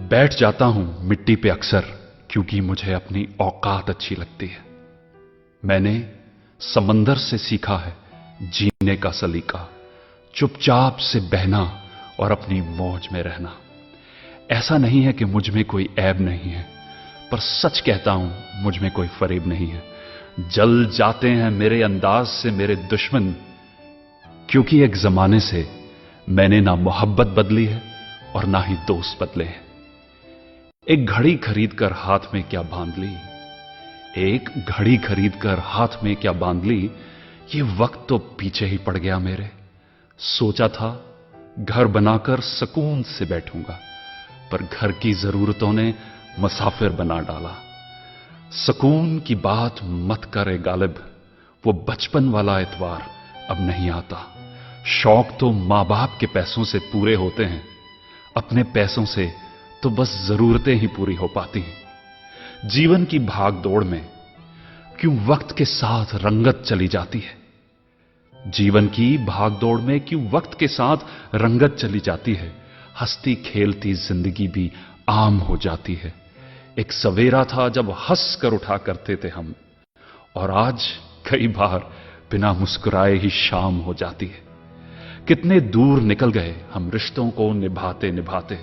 बैठ जाता हूं मिट्टी पे अक्सर, क्योंकि मुझे अपनी औकात अच्छी लगती है। मैंने समंदर से सीखा है जीने का सलीका, चुपचाप से बहना और अपनी मौज में रहना। ऐसा नहीं है कि मुझ में कोई ऐब नहीं है, पर सच कहता हूं मुझ में कोई फरेब नहीं है। जल जाते हैं मेरे अंदाज से मेरे दुश्मन, क्योंकि एक जमाने से मैंने ना मोहब्बत बदली है और ना ही दोस्त बदले हैं। एक घड़ी खरीद कर हाथ में क्या बांध ली, एक घड़ी खरीद कर हाथ में क्या बांध ली, ये वक्त तो पीछे ही पड़ गया मेरे। सोचा था घर बनाकर सुकून से बैठूंगा, पर घर की जरूरतों ने मुसाफिर बना डाला। सुकून की बात मत करे गालिब, वो बचपन वाला एतवार अब नहीं आता। शौक तो मां बाप के पैसों से पूरे होते हैं, अपने पैसों से तो बस जरूरतें ही पूरी हो पाती हैं। जीवन की भाग दौड़ में क्यों वक्त के साथ रंगत चली जाती है, जीवन की भागदौड़ में क्यों वक्त के साथ रंगत चली जाती है। हंसती खेलती जिंदगी भी आम हो जाती है। एक सवेरा था जब हंस कर उठा करते थे हम, और आज कई बार बिना मुस्कुराए ही शाम हो जाती है। कितने दूर निकल गए हम रिश्तों को निभाते निभाते,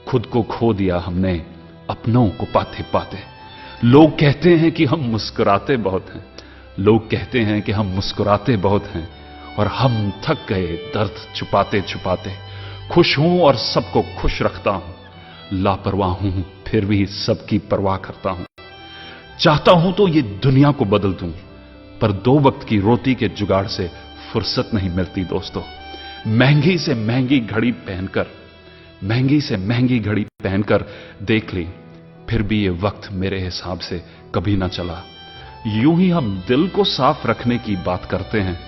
खुद को खो दिया हमने अपनों को पाते पाते। लोग कहते हैं कि हम मुस्कुराते बहुत हैं, लोग कहते हैं कि हम मुस्कुराते बहुत हैं, और हम थक गए दर्द छुपाते छुपाते। खुश हूं और सबको खुश रखता हूं, लापरवाह हूं फिर भी सबकी परवाह करता हूं। चाहता हूं तो ये दुनिया को बदल दूं, पर दो वक्त की रोटी के जुगाड़ से फुर्सत नहीं मिलती दोस्तों। महंगी से महंगी घड़ी पहनकर, महंगी से महंगी घड़ी पहनकर देख ली, फिर भी ये वक्त मेरे हिसाब से कभी ना चला। यूं ही हम दिल को साफ रखने की बात करते हैं,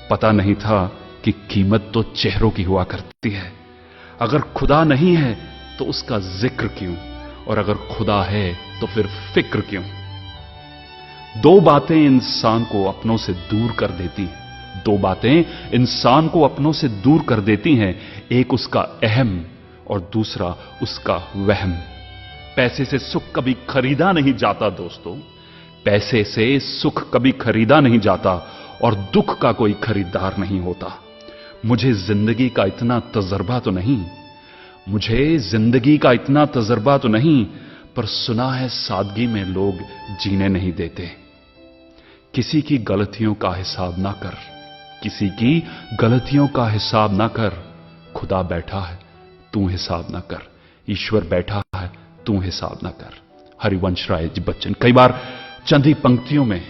पता नहीं था कि कीमत तो चेहरों की हुआ करती है। अगर खुदा नहीं है तो उसका जिक्र क्यों, और अगर खुदा है तो फिर फिक्र क्यों। दो बातें इंसान को अपनों से दूर कर देती हैं, दो बातें इंसान को अपनों से दूर कर देती हैं। एक उसका अहम और दूसरा उसका वहम। पैसे से सुख कभी खरीदा नहीं जाता दोस्तों, पैसे से सुख कभी खरीदा नहीं जाता, और दुख का कोई खरीदार नहीं होता। मुझे जिंदगी का इतना तजर्बा तो नहीं, मुझे जिंदगी का इतना तजर्बा तो नहीं, पर सुना है सादगी में लोग जीने नहीं देते। किसी की गलतियों का हिसाब ना कर, किसी की गलतियों का हिसाब ना कर। खुदा बैठा है तू हिसाब ना कर, ईश्वर बैठा है तू हिसाब ना कर। हरिवंश राय जी बच्चन। कई बार चंद ही पंक्तियों में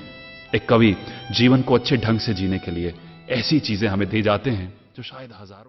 एक कवि जीवन को अच्छे ढंग से जीने के लिए ऐसी चीजें हमें दे जाते हैं जो शायद हजारों